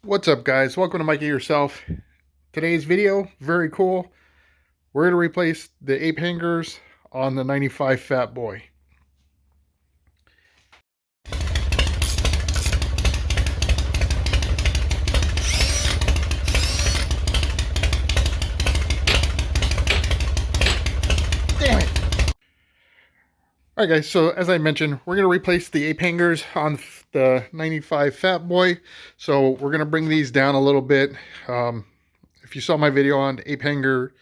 What's up, guys? Welcome to Mikey Yourself. Today's video, very cool. We're going to replace the ape hangers on the 95 Fat Boy. Damn it! Alright guys, so as I mentioned, we're going to replace the ape hangers on the 95 Fat Boy. So we're going to bring these down a little bit. If you saw my video on ape hanger,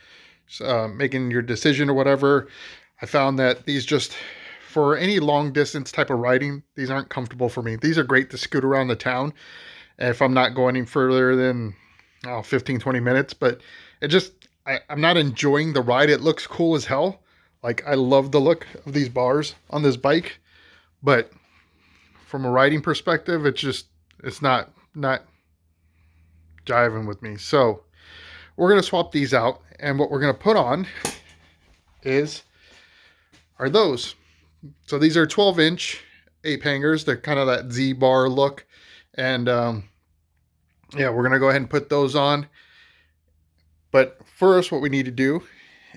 making your decision or whatever, I found that these just, for any long distance type of riding, these aren't comfortable for me. These are great to scoot around the town if I'm not going any further than 15-20 minutes, but it just, I'm not enjoying the ride. It looks cool as hell. Like, I love the look of these bars on this bike, but from a riding perspective, it's not jiving with me. So we're going to swap these out, and what we're going to put on are those. So these are 12-inch ape hangers. They're kind of that Z-bar look, and yeah, we're going to go ahead and put those on. But first, what we need to do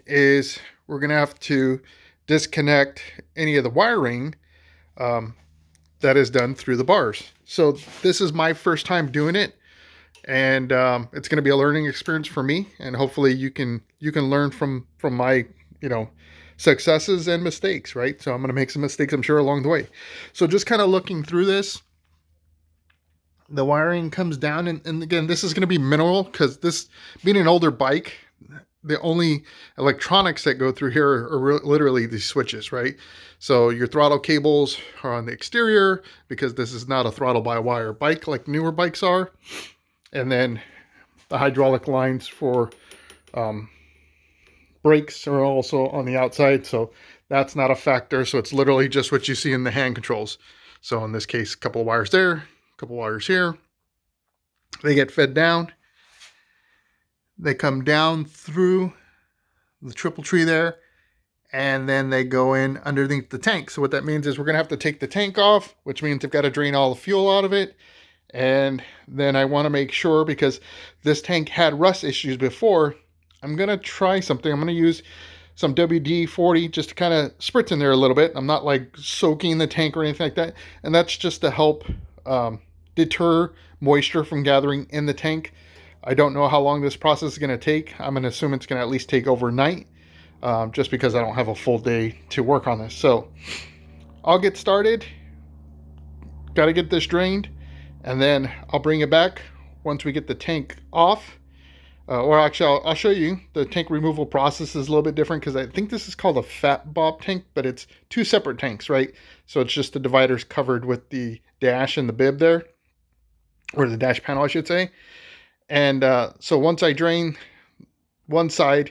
is we're going to have to disconnect any of the wiring that is done through the bars. So this is my first time doing it, and it's going to be a learning experience for me, and hopefully you can learn from my successes and mistakes, right? So I'm going to make some mistakes, I'm sure, along the way. So just kind of looking through this, the wiring comes down, and again, this is going to be minimal because this being an older bike, the only electronics that go through here are literally these switches, right? So your throttle cables are on the exterior because this is not a throttle by wire bike like newer bikes are. And then the hydraulic lines for brakes are also on the outside. So that's not a factor. So it's literally just what you see in the hand controls. So in this case, a couple of wires there, a couple of wires here. They get fed down. They come down through the triple tree there, and then they go in underneath the tank. So what that means is we're going to have to take the tank off, which means I've got to drain all the fuel out of it. And then I want to make sure, because this tank had rust issues before, I'm going to try something. I'm going to use some WD-40 just to kind of spritz in there a little bit. I'm not like soaking the tank or anything like that. And that's just to help deter moisture from gathering in the tank. I don't know how long this process is going to take. I'm going to assume it's going to at least take overnight, just because I don't have a full day to work on this. So I'll get started. Got to get this drained, and then I'll bring it back once we get the tank off. Or actually, I'll show you the tank removal process is a little bit different, because I think this is called a fat bob tank, but it's two separate tanks, right? So it's just the dividers covered with the dash and the bib there, or the dash panel, I should say. And so once I drain one side,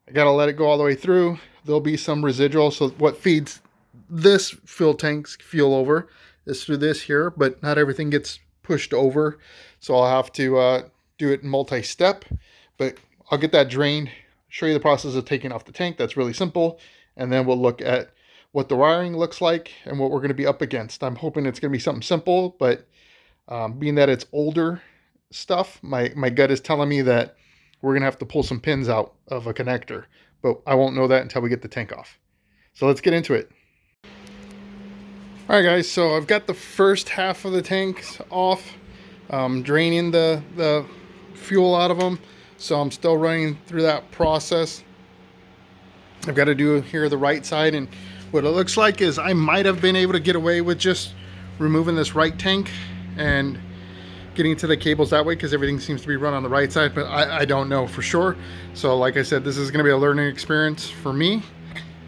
I got to let it go all the way through. There'll be some residual. So what feeds this fuel tank's fuel over is through this here, but not everything gets pushed over. So I'll have to do it in multi-step, but I'll get that drained, show you the process of taking off the tank. That's really simple. And then we'll look at what the wiring looks like and what we're going to be up against. I'm hoping it's going to be something simple, but being that it's older stuff, my gut is telling me that we're gonna have to pull some pins out of a connector, but I won't know that until we get the tank off. So let's get into it. All right, guys, so I've got the first half of the tanks off, draining the fuel out of them. So I'm still running through that process. I've got to do here the right side, and what it looks like is I might have been able to get away with just removing this right tank and getting to the cables that way, because everything seems to be run on the right side, but I don't know for sure. So like I said, this is going to be a learning experience for me,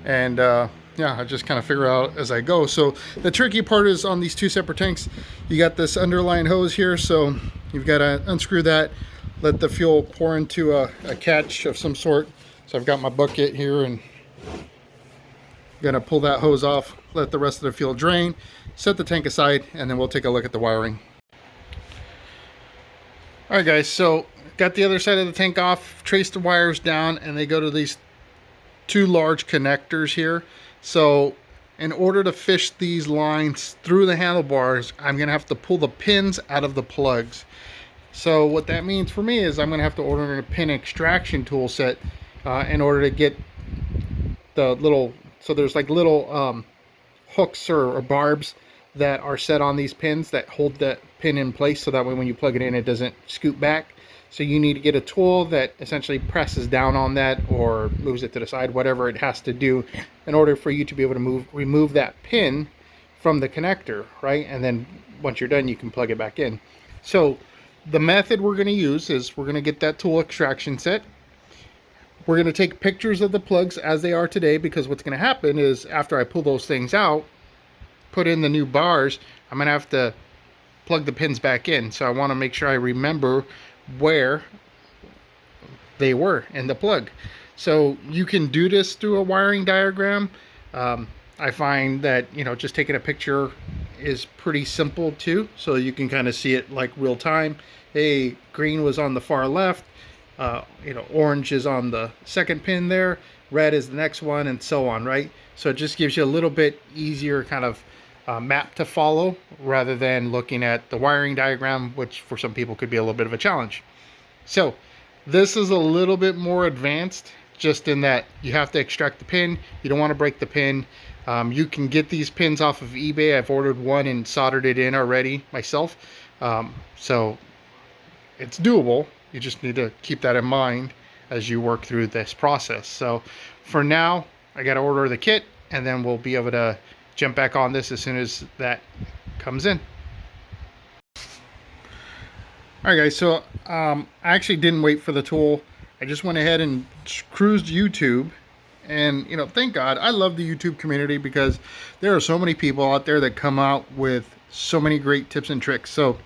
and yeah, I just kind of figure out as I go. So the tricky part is on these two separate tanks, you got this underlying hose here, so you've got to unscrew that, let the fuel pour into a catch of some sort. So I've got my bucket here, and I'm gonna pull that hose off, let the rest of the fuel drain, set the tank aside, and then we'll take a look at the wiring. All right, guys, so got the other side of the tank off, traced the wires down, and they go to these two large connectors here. So in order to fish these lines through the handlebars, I'm going to have to pull the pins out of the plugs. So what that means for me is I'm going to have to order a pin extraction tool set in order to get the little, so there's like little hooks or barbs that are set on these pins that hold that pin in place, so that way when you plug it in it doesn't scoot back. So you need to get a tool that essentially presses down on that or moves it to the side, whatever it has to do in order for you to be able to remove that pin from the connector, right? And then once you're done you can plug it back in. So the method we're going to use is we're going to get that tool extraction set. We're going to take pictures of the plugs as they are today, because what's going to happen is after I pull those things out, put in the new bars, I'm going to have to plug the pins back in. So I want to make sure I remember where they were in the plug. So you can do this through a wiring diagram. I find that, just taking a picture is pretty simple too. So you can kind of see it like real time. Hey, green was on the far left. Orange is on the second pin there. Red is the next one, and so on, right? So it just gives you a little bit easier kind of map to follow rather than looking at the wiring diagram, which for some people could be a little bit of a challenge. So this is a little bit more advanced, just in that you have to extract the pin. You don't want to break the pin. You can get these pins off of eBay. I've ordered one and soldered it in already myself. So it's doable. You just need to keep that in mind as you work through this process. So for now, I got to order the kit, and then we'll be able to jump back on this as soon as that comes in. All right, guys, so I actually didn't wait for the tool. I just went ahead and cruised YouTube. And, thank God, I love the YouTube community, because there are so many people out there that come out with so many great tips and tricks. So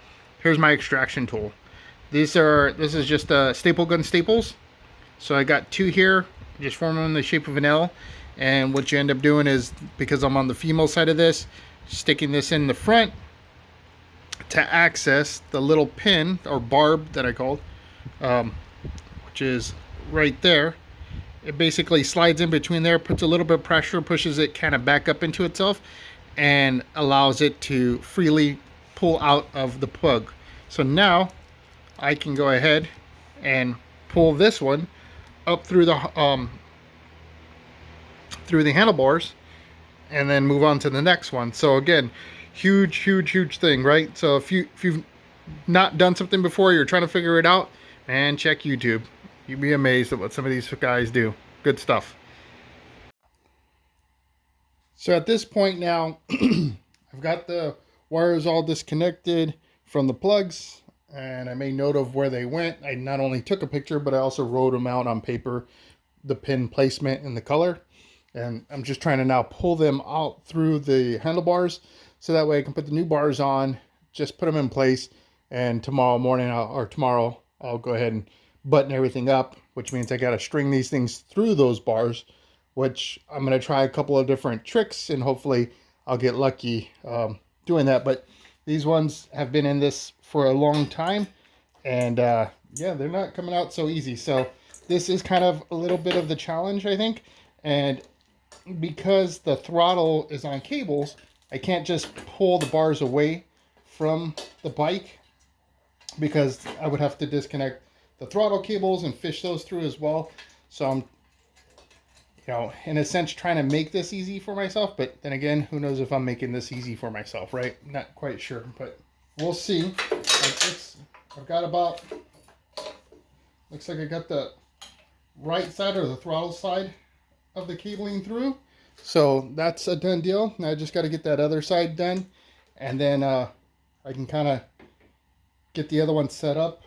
here's my extraction tool. This is just staple gun staples. So I got two here, just form them in the shape of an L. And what you end up doing is, because I'm on the female side of this, sticking this in the front to access the little pin or barb that I called, which is right there. It basically slides in between there, puts a little bit of pressure, pushes it kind of back up into itself, and allows it to freely pull out of the plug. So now I can go ahead and pull this one up through the handlebars, and then move on to the next one. So again, huge thing, right? So if you've not done something before, you're trying to figure it out, and check YouTube. You'd be amazed at what some of these guys do. Good stuff. So at this point now, I've got the wires all disconnected from the plugs, and I made note of where they went. I not only took a picture, but I also wrote them out on paper, the pin placement and the color. And I'm just trying to now pull them out through the handlebars, so that way I can put the new bars on, just put them in place, and tomorrow morning I'll go ahead and button everything up, which means I got to string these things through those bars, which I'm going to try a couple of different tricks, and hopefully I'll get lucky doing that. But these ones have been in this for a long time, and yeah, they're not coming out so easy. So this is kind of a little bit of the challenge, I think. And because the throttle is on cables, I can't just pull the bars away from the bike, because I would have to disconnect the throttle cables and fish those through as well. So I'm, in a sense, trying to make this easy for myself. But then again, who knows if I'm making this easy for myself, right? Not quite sure, but we'll see. I've got about, looks like I got the right side or the throttle side of the cabling through. So that's a done deal. Now I just got to get that other side done, and then I can kind of get the other one set up.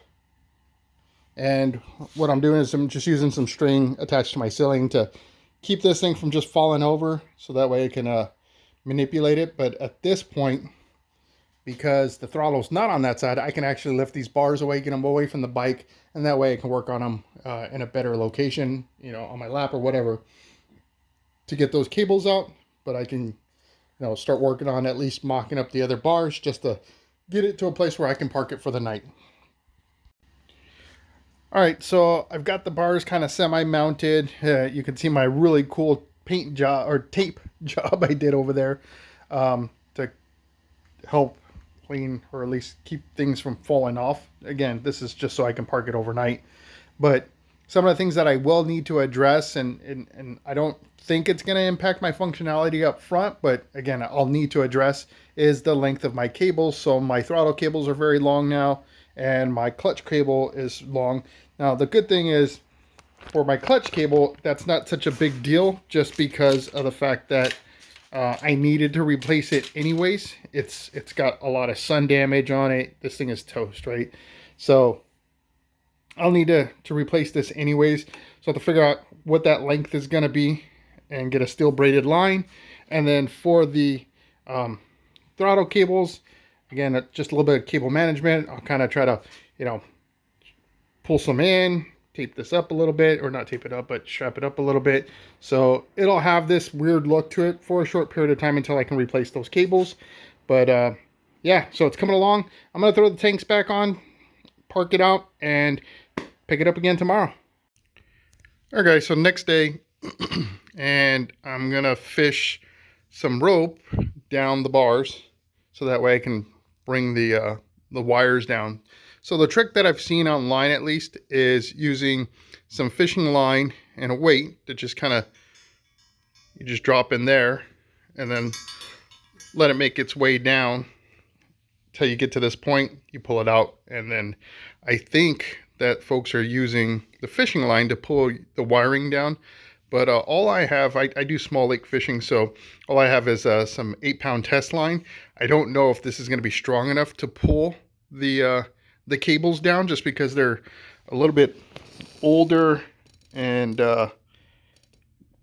And what I'm doing is I'm just using some string attached to my ceiling to keep this thing from just falling over, so that way I can manipulate it. But at this point, because the throttle's not on that side, I can actually lift these bars away, get them away from the bike, and that way I can work on them in a better location, on my lap or whatever, to get those cables out. But I can, start working on at least mocking up the other bars, just to get it to a place where I can park it for the night. All right, so I've got the bars kind of semi-mounted. You can see my really cool paint job or tape job I did over there to help, clean, or at least keep things from falling off. Again, this is just so I can park it overnight. But some of the things that I will need to address, and I don't think it's going to impact my functionality up front, but again, I'll need to address, is the length of my cables. So my throttle cables are very long now, and my clutch cable is long. Now, the good thing is, for my clutch cable, that's not such a big deal, just because of the fact that I needed to replace it anyways. It's got a lot of sun damage on it. This thing is toast, right? So I'll need to replace this anyways. So I have to figure out what that length is going to be and get a steel braided line. And then for the throttle cables, again, just a little bit of cable management. I'll kind of try to, pull some in, tape this up a little bit, or not tape it up, but strap it up a little bit. So it'll have this weird look to it for a short period of time until I can replace those cables. But yeah, so it's coming along. I'm going to throw the tanks back on, park it out, and pick it up again tomorrow. All right, guys, so next day, and I'm going to fish some rope down the bars so that way I can bring the wires down. So the trick that I've seen online, at least, is using some fishing line and a weight that just kind of, you just drop in there and then let it make its way down till you get to this point. You pull it out, and then I think that folks are using the fishing line to pull the wiring down. But all I have, I do small lake fishing, so all I have is some 8-pound test line. I don't know if this is going to be strong enough to pull the cables down, just because they're a little bit older and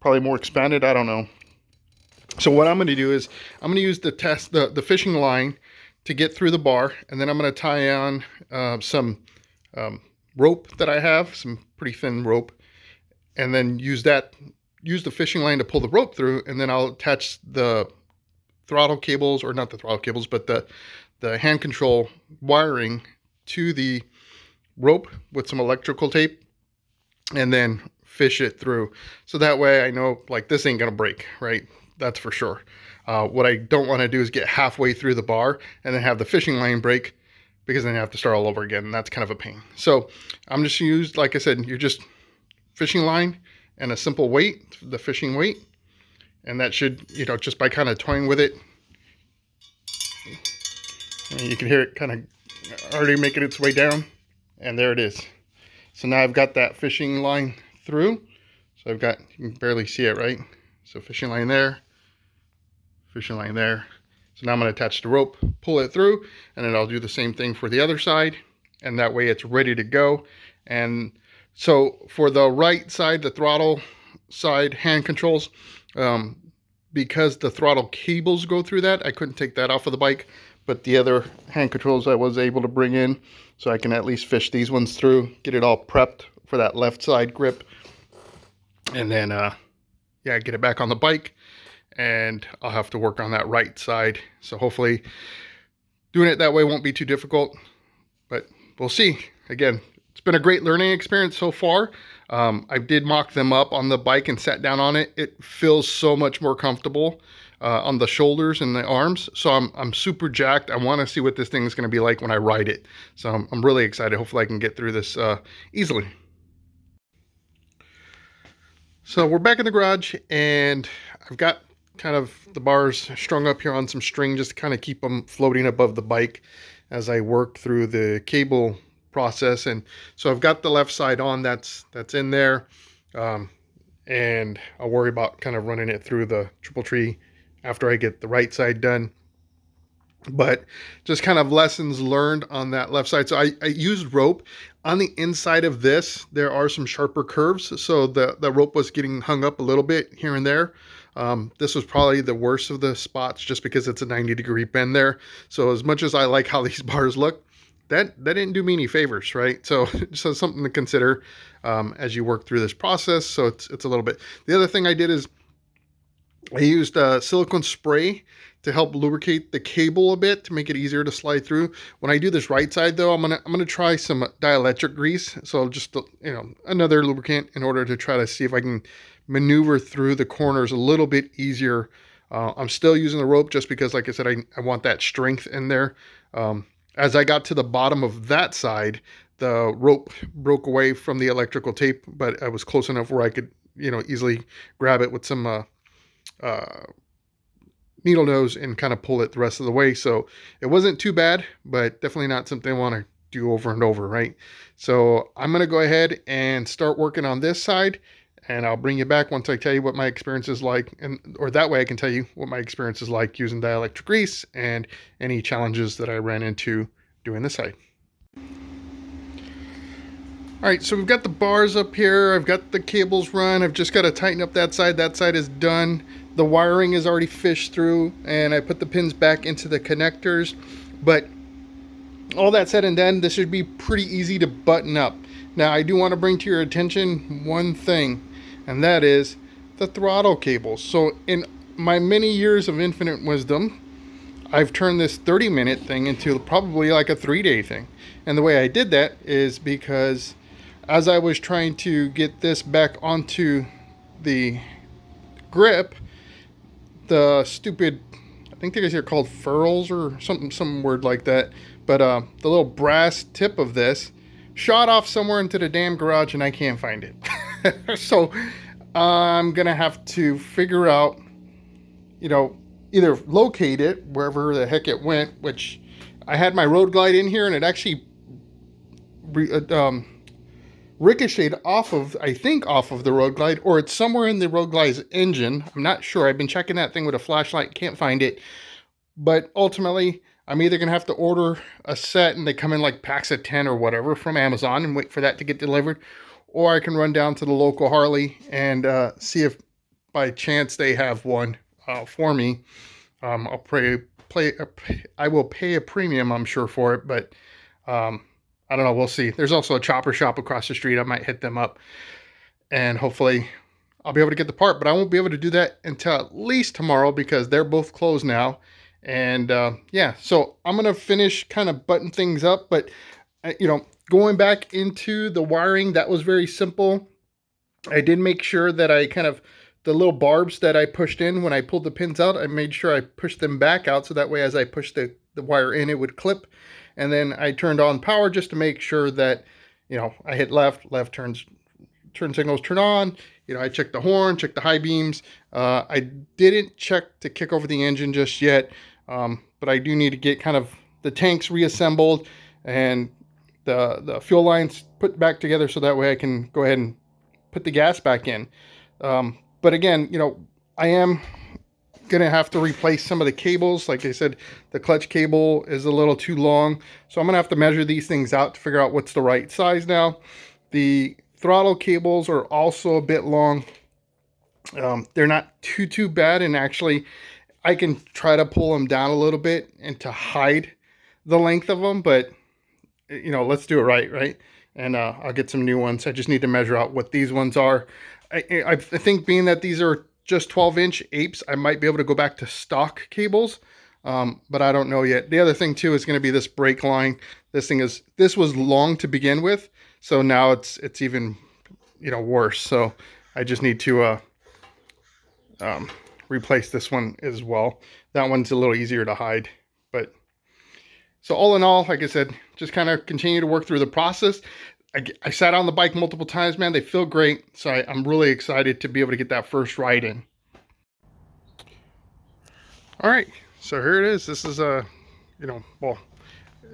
probably more expanded. I don't know. So what I'm going to do is I'm going to use the fishing line to get through the bar, and then I'm going to tie on some rope that I have, some pretty thin rope, and then use the fishing line to pull the rope through, and then I'll attach the throttle cables, or not the throttle cables, but the hand control wiring to the rope with some electrical tape, and then fish it through. So that way I know, like, this ain't gonna break, right? That's for sure. What I don't want to do is get halfway through the bar and then have the fishing line break, because then you have to start all over again, and that's kind of a pain. So I'm just used, like I said, you're just fishing line and a simple weight, the fishing weight, and that should, just by kind of toying with it, you can hear it kind of already making its way down, and there it is. So now I've got that fishing line through. So I've got, you can barely see it, right? So fishing line there, fishing line there. So now I'm going to attach the rope, pull it through, and then I'll do the same thing for the other side, and that way it's ready to go. And so for the right side, the throttle side hand controls, because the throttle cables go through that, I couldn't take that off of the bike, but the other hand controls I was able to bring in, so I can at least fish these ones through, get it all prepped for that left side grip, and then yeah, get it back on the bike, and I'll have to work on that right side. So hopefully doing it that way won't be too difficult, but we'll see. Again, it's been a great learning experience so far. I did mock them up on the bike and sat down on it. It feels so much more comfortable on the shoulders and the arms. So I'm super jacked. I want to see what this thing is going to be like when I ride it. So I'm really excited. Hopefully I can get through this easily. So we're back in the garage, and I've got kind of the bars strung up here on some string just to kind of keep them floating above the bike as I work through the cable process. And so I've got the left side on, that's in there, and I'll worry about kind of running it through the triple tree after I get the right side done. But just kind of lessons learned on that left side. So I used rope. On the inside of this, there are some sharper curves, so the rope was getting hung up a little bit here and there. This was probably the worst of the spots, just because it's a 90-degree bend there. So as much as I like how these bars look, that didn't do me any favors, right? So something to consider as you work through this process. So it's a little bit. The other thing I did is I used silicone spray to help lubricate the cable a bit to make it easier to slide through. When I do this right side though, I'm gonna try some dielectric grease. So just another lubricant in order to try to see if I can maneuver through the corners a little bit easier. I'm still using the rope just because, like I said, I want that strength in there. As I got to the bottom of that side, the rope broke away from the electrical tape, but I was close enough where I could, easily grab it with some uh, needle nose and kind of pull it the rest of the way. So it wasn't too bad, but definitely not something I want to do over and over, right? So I'm going to go ahead and start working on this side, and I'll bring you back once I tell you what my experience is like, or that way I can tell you what my experience is like using dielectric grease and any challenges that I ran into doing this side. All right, so we've got the bars up here. I've got the cables run. I've just got to tighten up that side. That side is done. The wiring is already fished through, and I put the pins back into the connectors. But all that said and done, this should be pretty easy to button up. Now, I do want to bring to your attention one thing, and that is the throttle cables. So in my many years of infinite wisdom, I've turned this 30-minute thing into probably like a 3-day thing. And the way I did that is because as I was trying to get this back onto the grip, the stupid, I think these are called furls or something, some word like that, but the little brass tip of this shot off somewhere into the damn garage and I can't find it. So I'm gonna have to figure out, either locate it wherever the heck it went, which I had my road glide in here and it actually ricocheted off of, I think, off of the road glide, or it's somewhere in the road glide's engine. I'm not sure. I've been checking that thing with a flashlight, can't find it. But ultimately, I'm either gonna have to order a set and they come in like packs of 10 or whatever from Amazon and wait for that to get delivered, or I can run down to the local Harley and see if by chance they have one for me. I will pay a premium, I'm sure, for it, but I don't know. We'll see. There's also a chopper shop across the street. I might hit them up and hopefully I'll be able to get the part, but I won't be able to do that until at least tomorrow because they're both closed now. And yeah, so I'm going to finish kind of button things up, but going back into the wiring, that was very simple. I did make sure that I the little barbs that I pushed in when I pulled the pins out, I made sure I pushed them back out so that way as I pushed the wire in, it would clip. And then I turned on power just to make sure that, I hit left turn signals turn on. I checked the horn, checked the high beams. I didn't check to kick over the engine just yet, but I do need to get kind of the tanks reassembled and the fuel lines put back together so that way I can go ahead and put the gas back in. But again, I am gonna have to replace some of the cables. Like I said, the clutch cable is a little too long, so I'm gonna have to measure these things out to figure out what's the right size now. The throttle cables are also a bit long. They're not too bad, and actually I can try to pull them down a little bit and to hide the length of them, but let's do it right? And I'll get some new ones. I just need to measure out what these ones are. I think being that these are just 12-inch apes, I might be able to go back to stock cables, but I don't know yet. The other thing too is going to be this brake line. This was long to begin with, so now it's even worse. So I just need to replace this one as well. That one's a little easier to hide, but so all in all, like I said, just kind of continue to work through the process. I sat on the bike multiple times, man. They feel great. So I'm really excited to be able to get that first ride in. All right, so here it is. This is well,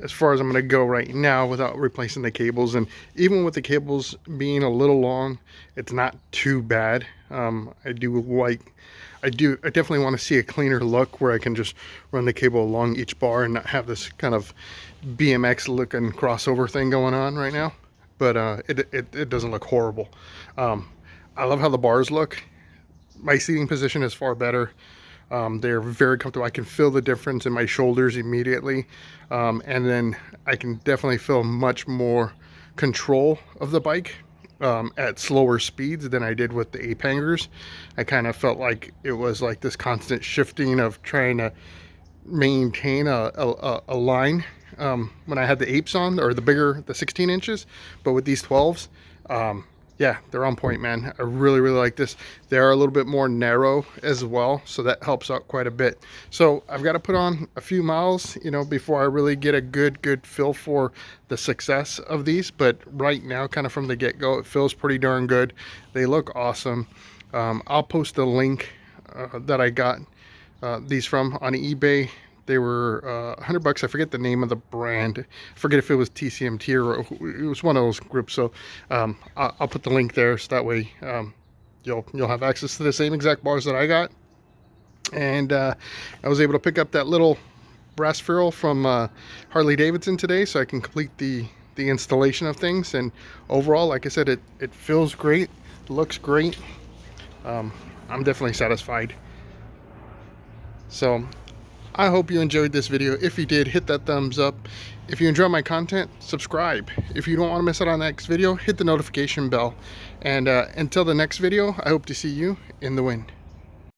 as far as I'm going to go right now without replacing the cables. And even with the cables being a little long, it's not too bad. I definitely want to see a cleaner look where I can just run the cable along each bar and not have this kind of BMX looking crossover thing going on right now. But it doesn't look horrible. I love how the bars look. My seating position is far better. They're very comfortable. I can feel the difference in my shoulders immediately. And then I can definitely feel much more control of the bike at slower speeds than I did with the ape hangers. I kind of felt like it was like this constant shifting of trying to maintain a line when I had the apes on, or the 16 inches, but with these 12s, Yeah, they're on point, man. I really, really like this. They are a little bit more narrow as well, so that helps out quite a bit. So I've got to put on a few miles, you know, before I really get a good feel for the success of these. But right now, kind of from the get-go, it feels pretty darn good. They look awesome. I'll post a link that I got these from on eBay. They were $100. I forget the name of the brand. I forget if it was TCMT or it was one of those groups. So I'll put the link there, so that way you'll have access to the same exact bars that I got. And I was able to pick up that little brass ferrule from Harley Davidson today, so I can complete the installation of things. And overall, like I said, it feels great, looks great. I'm definitely satisfied. So I hope you enjoyed this video. If you did, hit that thumbs up. If you enjoy my content, subscribe. If you don't want to miss out on the next video, hit the notification bell. And until the next video, I hope to see you in the wind.